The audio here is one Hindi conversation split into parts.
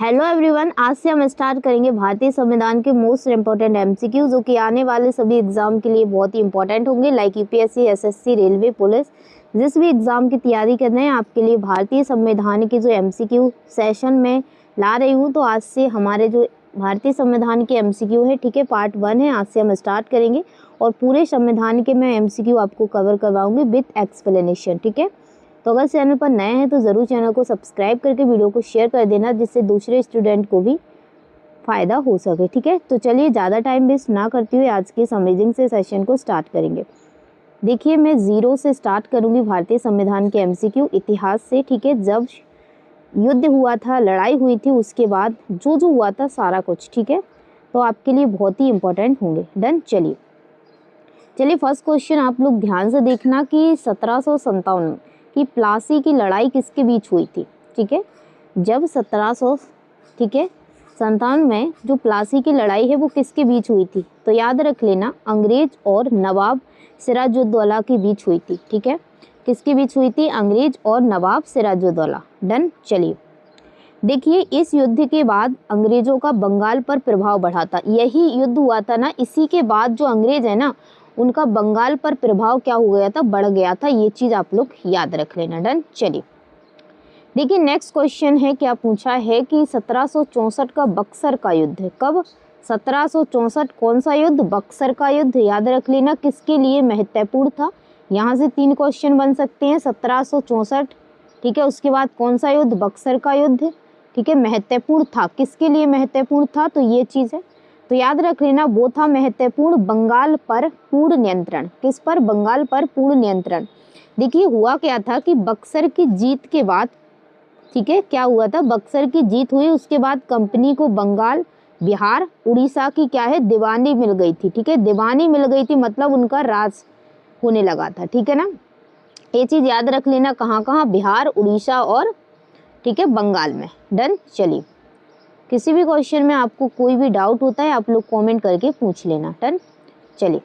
हेलो एवरीवन, आज से हम स्टार्ट करेंगे भारतीय संविधान के मोस्ट इम्पोर्टेंट एमसीक्यू जो कि आने वाले सभी एग्जाम के लिए बहुत ही इंपॉर्टेंट होंगे, like UPSC, SSC, railway, police. जिस भी एग्जाम की तैयारी कर रहे हैं आपके लिए भारतीय संविधान के जो एमसीक्यू सेशन में ला रही हूँ। तो आज से हमारे जो भारतीय संविधान के एमसीक्यू है, ठीक है, पार्ट 1 है, आज से हम स्टार्ट करेंगे और पूरे संविधान के मैं एमसीक्यू आपको कवर करवाऊंगी विथ एक्सप्लेनेशन, ठीक है। तो अगर चैनल पर नए हैं तो ज़रूर चैनल को सब्सक्राइब करके वीडियो को शेयर कर देना, जिससे दूसरे स्टूडेंट को भी फ़ायदा हो सके, ठीक है। तो चलिए ज़्यादा टाइम वेस्ट ना करते हुए आज के अमेजिंग से सेशन को स्टार्ट करेंगे। देखिए, मैं 0 से स्टार्ट करूंगी भारतीय संविधान के एमसीक्यू इतिहास से, ठीक है। जब युद्ध हुआ था, लड़ाई हुई थी, उसके बाद जो जो हुआ था सारा कुछ, ठीक है, तो आपके लिए बहुत ही इंपॉर्टेंट होंगे। डन। चलिए फर्स्ट क्वेश्चन आप लोग ध्यान से देखना कि 1757 की प्लासी की लड़ाई किसके बीच हुई थी, ठीक है। जब 1700, ठीक है, 57 में जो प्लासी की लड़ाई है वो किसके बीच हुई थी, तो याद रख लेना अंग्रेज और नवाब सिराजुद्दौला के बीच हुई थी, ठीक है। किसके बीच हुई थी? अंग्रेज और नवाब सिराजुद्दौला। डन। चलिए देखिए, इस युद्ध के बाद अंग्रेजों का बंगाल पर प्रभाव बढ़ा था। यही युद्ध हुआ था ना, इसी के बाद जो अंग्रेज है ना, उनका बंगाल पर प्रभाव क्या हो गया था? बढ़ गया था। ये चीज़ आप लोग याद रख लेना। डन। चलिए देखिए, नेक्स्ट क्वेश्चन है, क्या पूछा है कि 1764 का बक्सर का युद्ध कब? 1764 कौन सा युद्ध? बक्सर का युद्ध। याद रख लेना किसके लिए महत्वपूर्ण था। यहाँ से 3 क्वेश्चन बन सकते हैं। 1764, ठीक है, उसके बाद कौन सा युद्ध? बक्सर का युद्ध, ठीक है। महत्वपूर्ण था, किसके लिए महत्वपूर्ण था? तो ये चीज़ है, तो याद रख लेना वो था महत्वपूर्ण बंगाल पर पूर्ण नियंत्रण। किस पर? बंगाल पर पूर्ण नियंत्रण। देखिए हुआ क्या था कि बक्सर की जीत के बाद, ठीक है, क्या हुआ था? बक्सर की जीत हुई, उसके बाद कंपनी को बंगाल, बिहार, उड़ीसा की क्या है? दीवानी मिल गई थी, ठीक है। दीवानी मिल गई थी मतलब उनका राज होने लगा था, ठीक है ना। ये चीज़ याद रख लेना, कहाँ कहाँ? बिहार, उड़ीसा और, ठीक है, बंगाल में। डन। चलिए किसी भी क्वेश्चन में आपको कोई भी डाउट होता है आप लोग कमेंट करके पूछ लेना। डन। चलिए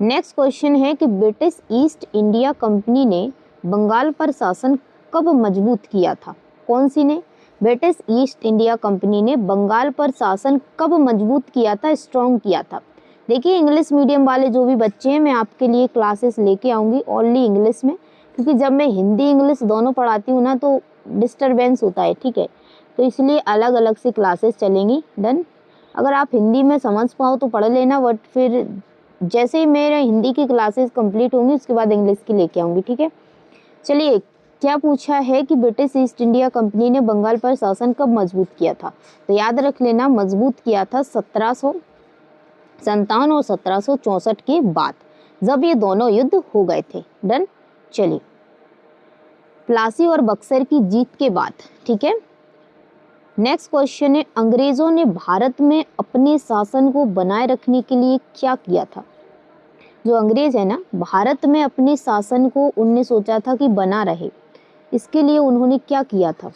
नेक्स्ट क्वेश्चन है कि ब्रिटिश ईस्ट इंडिया कंपनी ने बंगाल पर शासन कब मजबूत किया था? कौन सी ने? ब्रिटिश ईस्ट इंडिया कंपनी ने बंगाल पर शासन कब मजबूत किया था, स्ट्रॉन्ग किया था? देखिए, इंग्लिश मीडियम वाले जो भी बच्चे हैं, मैं आपके लिए क्लासेस लेके आऊँगी ओनली इंग्लिश में, क्योंकि जब मैं हिंदी इंग्लिश दोनों पढ़ाती हूँ ना तो डिस्टर्बेंस होता है, ठीक है। तो इसलिए अलग अलग से क्लासेस चलेंगी। डन। अगर आप हिंदी में समझ पाओ तो पढ़ लेना, बट फिर जैसे ही मेरे हिंदी की क्लासेस कंप्लीट होंगी उसके बाद इंग्लिश की लेके आऊँगी, ठीक है। चलिए क्या पूछा है कि ब्रिटिश ईस्ट इंडिया कंपनी ने बंगाल पर शासन कब मजबूत किया था? तो याद रख लेना मजबूत किया था 1757 और 1764 के बाद, जब ये दोनों युद्ध हो गए थे। डन। चलिए प्लासी और बक्सर की जीत के बाद, ठीक है। नेक्स्ट क्वेश्चन है, अंग्रेजों ने भारत में अपने शासन को बनाए रखने के लिए क्या किया था? जो अंग्रेज है ना, भारत में अपने शासन को उनने सोचा था कि बना रहे, इसके लिए उन्होंने क्या किया था?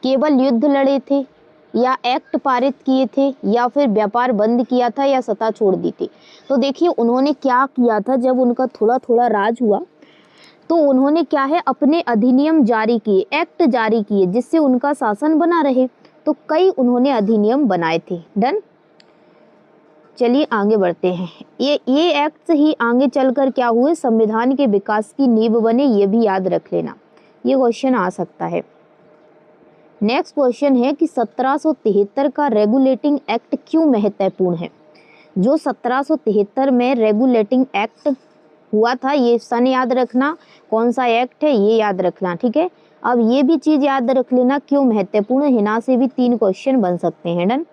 केवल युद्ध लड़े थे, या एक्ट पारित किए थे, या फिर व्यापार बंद किया था, या सत्ता छोड़ दी थी? तो देखिए उन्होंने क्या किया था, जब उनका थोड़ा थोड़ा राज हुआ तो उन्होंने क्या है, अपने अधिनियम जारी किए, एक्ट जारी किए, जिससे उनका शासन बना रहे। तो कई उन्होंने अधिनियम बनाए थे। डन। चलिए आगे बढ़ते हैं। ये एक्ट ही आगे चलकर क्या हुए? संविधान के विकास की नींव बने, ये भी याद रख लेना, ये क्वेश्चन आ सकता है। नेक्स्ट क्वेश्चन है कि 1773 का रेगुलेटिंग एक्ट क्यों महत्वपूर्ण है? जो 1773 में रेगुलेटिंग एक्ट हुआ था, ये सन याद रखना, कौन सा एक्ट है ये याद रखना, ठीक है। अब ये भी चीज़ याद रख लेना क्यों महत्वपूर्ण है, हिना से भी 3 क्वेश्चन बन सकते हैं। डन।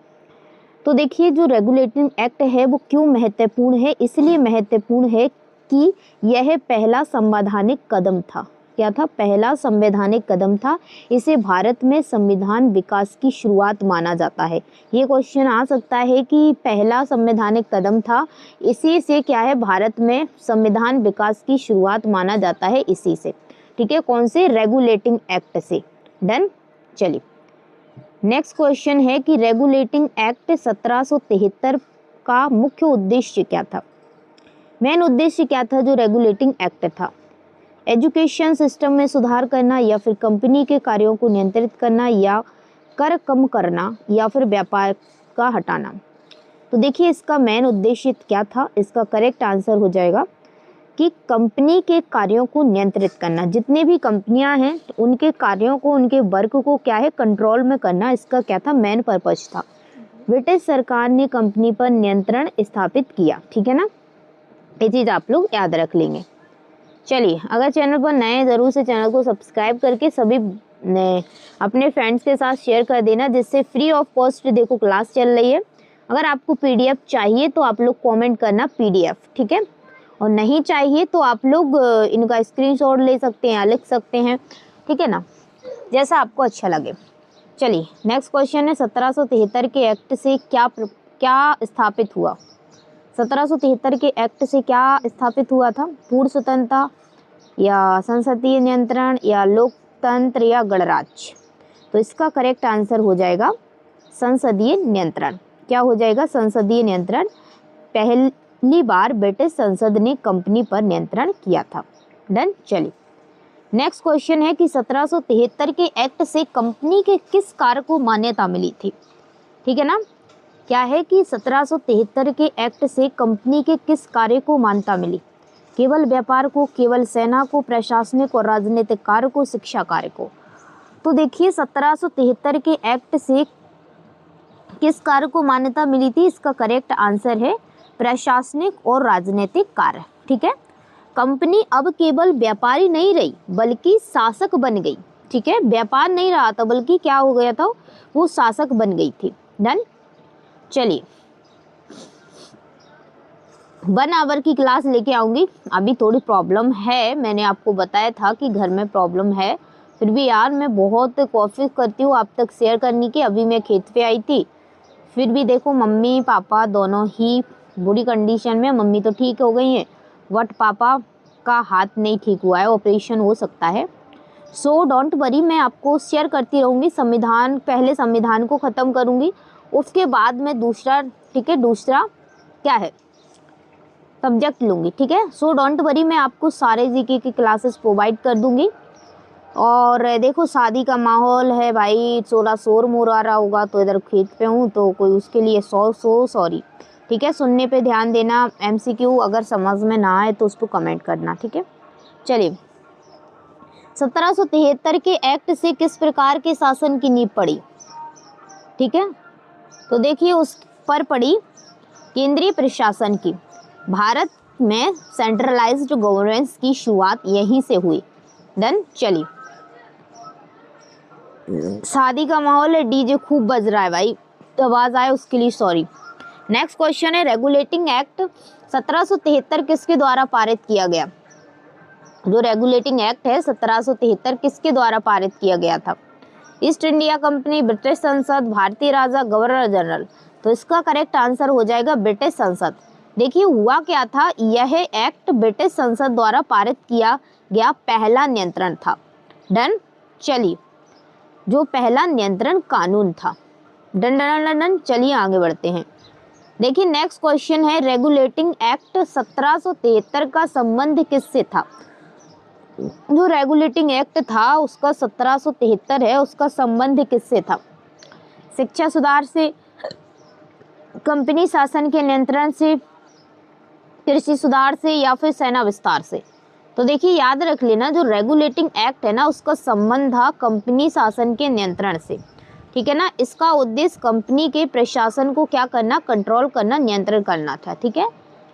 तो देखिए जो रेगुलेटिंग एक्ट है वो क्यों महत्वपूर्ण है? इसलिए महत्वपूर्ण है कि यह पहला संवैधानिक कदम था। क्या था? पहला संवैधानिक कदम था। इसे भारत में संविधान विकास की शुरुआत माना जाता है। ये क्वेश्चन आ सकता है कि पहला संवैधानिक कदम था, इसी से क्या है, भारत में संविधान विकास की शुरुआत माना जाता है, इसी से, ठीक है। कौन से? रेगुलेटिंग एक्ट से। डन। चलिए नेक्स्ट क्वेश्चन है कि रेगुलेटिंग एक्ट 1773 का मुख्य उद्देश्य क्या था? मेन उद्देश्य क्या था जो रेगुलेटिंग एक्ट था? एजुकेशन सिस्टम में सुधार करना, या फिर कंपनी के कार्यों को नियंत्रित करना, या कर कम करना या फिर व्यापार का हटाना। तो देखिए इसका मेन उद्देश्य क्या था, इसका करेक्ट आंसर हो जाएगा कि कंपनी के कार्यों को नियंत्रित करना। जितने भी कंपनियां हैं उनके कार्यों को, उनके वर्क को क्या है, कंट्रोल में करना, इसका क्या था, मेन पर्पज था। ब्रिटिश सरकार ने कंपनी पर नियंत्रण स्थापित किया। ठीक है ना, ये चीज़ आप लोग याद रख लेंगे। चलिए, अगर चैनल पर नए हैं ज़रूर से चैनल को सब्सक्राइब करके सभी अपने फ्रेंड्स के साथ शेयर कर देना, जिससे फ्री ऑफ कॉस्ट देखो क्लास चल रही है। अगर आपको पीडीएफ चाहिए तो आप लोग कमेंट करना पीडीएफ, ठीक है, और नहीं चाहिए तो आप लोग इनका स्क्रीनशॉट ले सकते हैं या लिख सकते हैं, ठीक है ना, जैसा आपको अच्छा लगे। चलिए नेक्स्ट क्वेश्चन है 1773 के एक्ट से क्या स्थापित हुआ। 1773 के एक्ट से क्या स्थापित हुआ था? पूर्ण स्वतंत्रता या संसदीय नियंत्रण या लोकतंत्र या गणराज्य। तो इसका करेक्ट आंसर हो जाएगा संसदीय नियंत्रण। क्या हो जाएगा? संसदीय नियंत्रण। पहली बार ब्रिटिश संसद ने कंपनी पर नियंत्रण किया था। डन। चलिए नेक्स्ट क्वेश्चन है कि 1773 के एक्ट से कंपनी के किस कार्य को मान्यता मिली थी? ठीक है ना, क्या है कि 1773 के एक्ट से कंपनी के किस कार्य को मान्यता मिली? केवल व्यापार को, केवल सेना को, प्रशासनिक और राजनीतिक कार्य को, शिक्षा कार्य को। तो देखिए 1773 के एक्ट से किस कार्य को मान्यता मिली थी? इसका करेक्ट आंसर है प्रशासनिक और राजनीतिक कार्य। ठीक है, कंपनी अब केवल व्यापारी नहीं रही बल्कि शासक बन गई। ठीक है, व्यापार नहीं रहा था बल्कि क्या हो गया था, वो शासक बन गई थी। डन। चलिए 1 आवर की क्लास लेके आऊँगी। अभी थोड़ी प्रॉब्लम है, मैंने आपको बताया था कि घर में प्रॉब्लम है, फिर भी यार मैं बहुत कोशिश करती हूँ आप तक शेयर करने की। अभी मैं खेत पे आई थी, फिर भी देखो मम्मी पापा दोनों ही बुरी कंडीशन में। मम्मी तो ठीक हो गई हैं बट पापा का हाथ नहीं ठीक हुआ है, ऑपरेशन हो सकता है। सो डोंट वरी, मैं आपको शेयर करती रहूँगी। संविधान, पहले संविधान को ख़त्म करूँगी, उसके बाद मैं दूसरा, ठीक है, दूसरा क्या है सब्जेक्ट लूँगी। ठीक है, सो डोंट वरी, मैं आपको सारे जीके की क्लासेस प्रोवाइड कर दूँगी। और देखो शादी का माहौल है भाई, थोड़ा शोर मोर आ रहा होगा तो इधर खेत पे हूँ तो कोई उसके लिए सॉरी। ठीक है, सुनने पे ध्यान देना। एमसीक्यू अगर समझ में ना आए तो उस पर कमेंट करना। ठीक है, चलिए 1773 के एक्ट से किस प्रकार के शासन की नींव पड़ी? ठीक है, तो देखिए उस पर पड़ी केंद्रीय प्रशासन की। भारत में सेंट्रलाइज्ड गवर्नेंस की शुरुआत यहीं से हुई। डन। चलिए, शादी का माहौल है, डीजे खूब बज रहा है भाई, तो आवाज़ आए उसके लिए सॉरी। नेक्स्ट क्वेश्चन है रेगुलेटिंग एक्ट 1773 किसके द्वारा पारित किया गया? जो रेगुलेटिंग एक्ट है 1773 किसके द्वारा पारित किया गया था? ईस्ट इंडिया कंपनी, ब्रिटिश संसद, भारतीय राजा, गवर्नर जनरल। तो इसका करेक्ट आंसर हो जाएगा ब्रिटिश संसद। देखिए हुआ क्या था, यह एक्ट ब्रिटिश संसद द्वारा पारित किया गया पहला नियंत्रण था। डन। चलिए, जो पहला नियंत्रण कानून था। Done done done done. चलिए आगे बढ़ते हैं। देखिए नेक्स्ट क्वेश्चन है रेगुलेटिंग एक्ट 1773 का संबंध किससे था? जो रेगुलेटिंग एक्ट था उसका 1773 है, उसका संबंध किससे था? शिक्षा सुधार से, कंपनी शासन के नियंत्रण से, कृषि सुधार से या फिर सेना विस्तार से? तो देखिए याद रख लेना, जो रेगुलेटिंग एक्ट है ना उसका संबंध था कंपनी शासन के नियंत्रण से। ठीक है ना, इसका उद्देश्य कंपनी के प्रशासन को क्या करना, कंट्रोल करना, नियंत्रण करना था। ठीक है,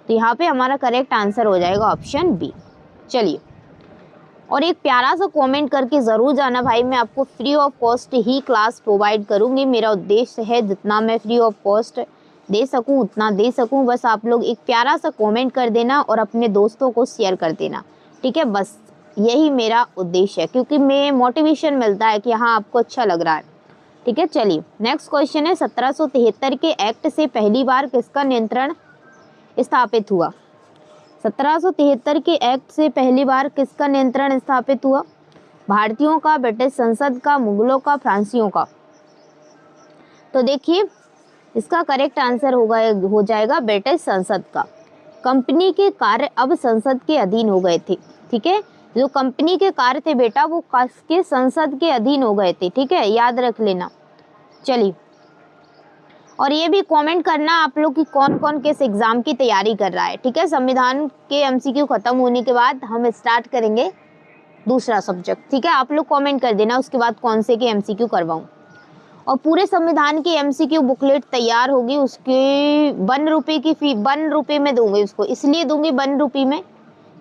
तो यहाँ पे हमारा करेक्ट आंसर हो जाएगा ऑप्शन बी। चलिए, और एक प्यारा सा कमेंट करके ज़रूर जाना भाई, मैं आपको free of cost he class provide करूँगी। मेरा उद्देश्य है जितना मैं फ्री ऑफ कॉस्ट दे सकूँ उतना दे सकूँ। बस आप लोग एक प्यारा सा कमेंट कर देना और अपने दोस्तों को शेयर कर देना। ठीक है, बस यही मेरा उद्देश्य है, क्योंकि मैं मोटिवेशन मिलता है कि हाँ आपको अच्छा लग रहा है। ठीक है, चलिए नेक्स्ट क्वेश्चन है 1773 के एक्ट से पहली बार किसका नियंत्रण स्थापित हुआ? 1773 के एक्ट से पहली बार किसका नियंत्रण स्थापित हुआ? भारतीयों का, ब्रिटिश संसद का, मुगलों का, फ्रांसीसियों का? तो देखिए इसका करेक्ट आंसर हो जाएगा ब्रिटिश संसद का। कंपनी के कार्य अब संसद के अधीन हो गए थे। ठीक है, जो कंपनी के कार्य थे बेटा वो किसके, संसद के अधीन हो गए थे। ठीक है, याद रख लेना। चलिए, और ये भी कमेंट करना आप लोग कि कौन कौन किस एग्जाम की तैयारी कर रहा है। ठीक है, संविधान के एमसीक्यू खत्म होने के बाद हम स्टार्ट करेंगे दूसरा सब्जेक्ट। ठीक है, आप लोग कमेंट कर देना उसके बाद कौन से के एमसीक्यू करवाऊं। और पूरे संविधान की एमसीक्यू बुकलेट तैयार होगी, उसके 1 रुपये की फी 1 रुपये में दूंगी उसको, इसलिए दूंगी 1 रुपये में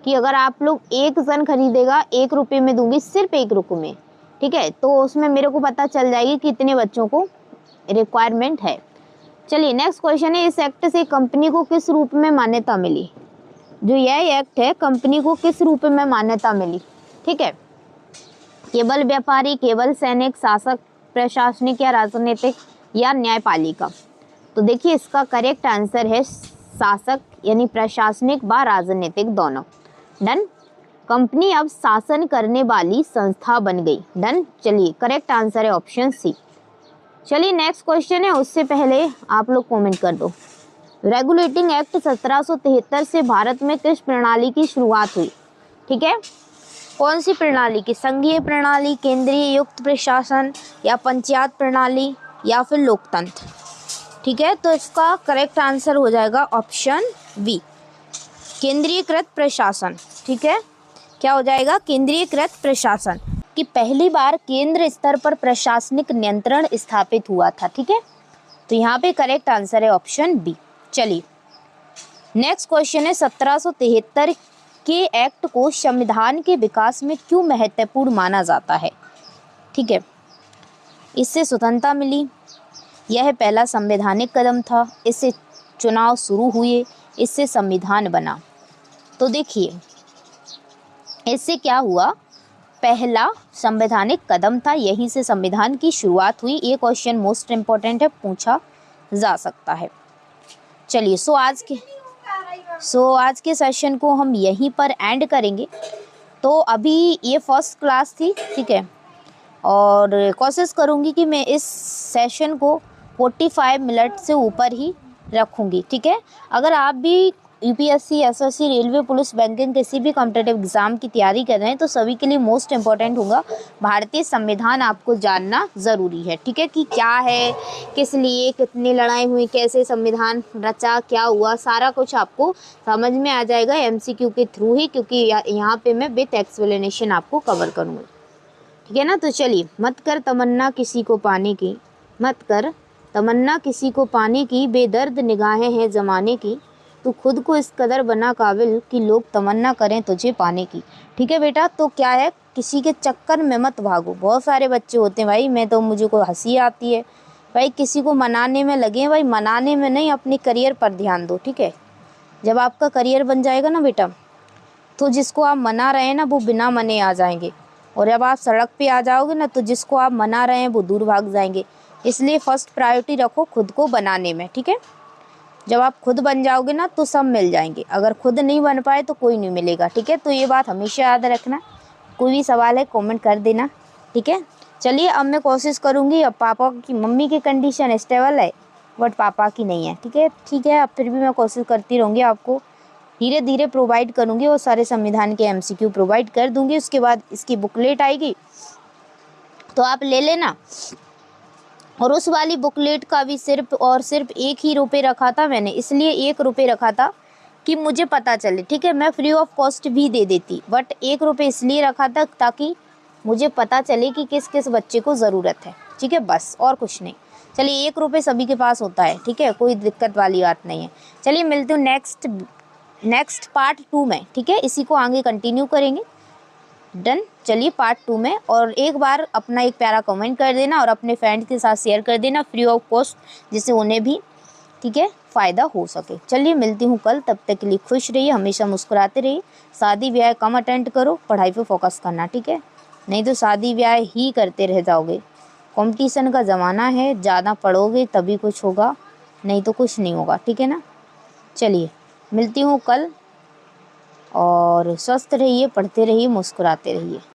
कि अगर आप लोग 1 जन खरीदेगा 1 रुपये में दूंगी, सिर्फ 1 रुपये में। ठीक है, तो उसमें मेरे को पता चल जाएगी कितने बच्चों को रिक्वायरमेंट है। चलिए नेक्स्ट क्वेश्चन है, इस एक्ट से कंपनी को किस रूप में मान्यता मिली। जो यह एक्ट है कंपनी को किस रूप में मान्यता मिली। ठीक है, केवल व्यापारी, केवल सैनिक, शासक, प्रशासनिक या राजनीतिक या न्यायपालिका। तो देखिए इसका करेक्ट आंसर है शासक, यानी प्रशासनिक व राजनीतिक दोनों। डन, कंपनी अब शासन करने वाली संस्था बन गई। डन, चलिए करेक्ट आंसर है ऑप्शन सी। चलिए नेक्स्ट क्वेश्चन है, उससे पहले आप लोग कमेंट कर दो। रेगुलेटिंग एक्ट 1773 से भारत में किस प्रणाली की शुरुआत हुई। ठीक है, कौन सी प्रणाली की, संघीय प्रणाली, केंद्रीय युक्त प्रशासन या पंचायत प्रणाली या फिर लोकतंत्र। ठीक है, तो इसका करेक्ट आंसर हो जाएगा ऑप्शन बी, केंद्रीयकृत प्रशासन। ठीक है, क्या हो जाएगा, केंद्रीयकृत प्रशासन कि पहली बार केंद्र स्तर पर प्रशासनिक नियंत्रण स्थापित हुआ था। ठीक है, तो यहाँ पे करेक्ट आंसर है ऑप्शन बी। चलिए नेक्स्ट क्वेश्चन है, 1773 के एक्ट को संविधान के विकास में क्यों महत्वपूर्ण माना जाता है। ठीक है, इससे स्वतंत्रता मिली, यह पहला संवैधानिक कदम था, इससे चुनाव शुरू हुए, इससे संविधान बना। तो देखिए इससे क्या हुआ, पहला संवैधानिक कदम था, यहीं से संविधान की शुरुआत हुई। ये क्वेश्चन मोस्ट इम्पोर्टेंट है, पूछा जा सकता है। चलिए आज के सेशन को हम यहीं पर एंड करेंगे। तो अभी ये फर्स्ट क्लास थी। ठीक है, और कोशिश करूँगी कि मैं इस सेशन को 45 मिनट से ऊपर ही रखूँगी। ठीक है, अगर आप भी UPSC, SSC, railway, police, banking किसी भी कॉम्पिटिटिव एग्जाम की तैयारी कर रहे हैं तो सभी के लिए मोस्ट इम्पॉर्टेंट होगा भारतीय संविधान आपको जानना ज़रूरी है। ठीक है, कि क्या है, किस लिए, कितनी लड़ाई हुई, कैसे संविधान रचा, क्या हुआ, सारा कुछ आपको समझ में आ जाएगा एमसीक्यू के थ्रू ही, क्योंकि यहाँ पे मैं विथ एक्सप्लेनेशन आपको कवर करूँगी। ठीक है ना, तो चलिए, मत कर तमन्ना किसी को पाने की, मत कर तमन्ना किसी को पाने की, बेदर्द निगाहें हैं ज़माने की, तू खुद को इस कदर बना काबिल कि लोग तमन्ना करें तुझे पाने की। ठीक है बेटा, तो क्या है, किसी के चक्कर में मत भागो। बहुत सारे बच्चे होते हैं भाई, मैं तो मुझे को हंसी आती है भाई, किसी को मनाने में लगे भाई, मनाने में नहीं, अपने करियर पर ध्यान दो। ठीक है, जब आपका करियर बन जाएगा ना बेटा, तो जिसको आप मना रहे हैं ना वो बिना मने आ जाएंगे, और जब आप सड़क पे आ जाओगे ना तो जिसको आप मना रहे हैं वो दूर भाग जाएंगे। इसलिए फर्स्ट प्रायोरिटी रखो खुद को बनाने में। ठीक है, जब आप खुद बन जाओगे ना तो सब मिल जाएंगे, अगर खुद नहीं बन पाए तो कोई नहीं मिलेगा। ठीक है, तो ये बात हमेशा याद रखना। कोई भी सवाल है कमेंट कर देना। ठीक है, चलिए अब मैं कोशिश करूँगी, अब पापा की, मम्मी की कंडीशन स्टेबल है बट पापा की नहीं है। ठीक है, अब फिर भी मैं कोशिश करती रहूँगी, आपको धीरे धीरे प्रोवाइड करूँगी, वो सारे संविधान के एमसीक्यू प्रोवाइड कर दूँगी। उसके बाद इसकी बुकलेट आएगी तो आप ले लेना, और उस वाली बुकलेट का भी सिर्फ और सिर्फ 1 ही रुपये रखा था मैंने, इसलिए 1 रुपये रखा था कि मुझे पता चले। ठीक है, मैं फ्री ऑफ कॉस्ट भी दे देती, बट 1 रुपये इसलिए रखा था ताकि मुझे पता चले कि किस किस बच्चे को ज़रूरत है। ठीक है, बस और कुछ नहीं। चलिए 1 रुपये सभी के पास होता है। ठीक है, कोई दिक्कत वाली बात नहीं है। चलिए मिलती हूँ नेक्स्ट पार्ट 2 में। ठीक है, इसी को आगे कंटिन्यू करेंगे। डन, चलिए पार्ट 2 में। और एक बार अपना एक प्यारा कमेंट कर देना और अपने फ्रेंड्स के साथ शेयर कर देना फ्री ऑफ कॉस्ट, जिससे उन्हें भी ठीक है फ़ायदा हो सके। चलिए मिलती हूँ कल, तब तक के लिए खुश रहिए, हमेशा मुस्कुराते रहिए। शादी ब्याह कम अटेंड करो, पढ़ाई पे फोकस करना। ठीक है, नहीं तो शादी ब्याह ही करते रह जाओगे। कंपटीशन का ज़माना है, ज़्यादा पढ़ोगे तभी कुछ होगा, नहीं तो कुछ नहीं होगा। ठीक है ना, चलिए मिलती हूँ कल, और स्वस्थ रहिए, पढ़ते रहिए, मुस्कुराते रहिए।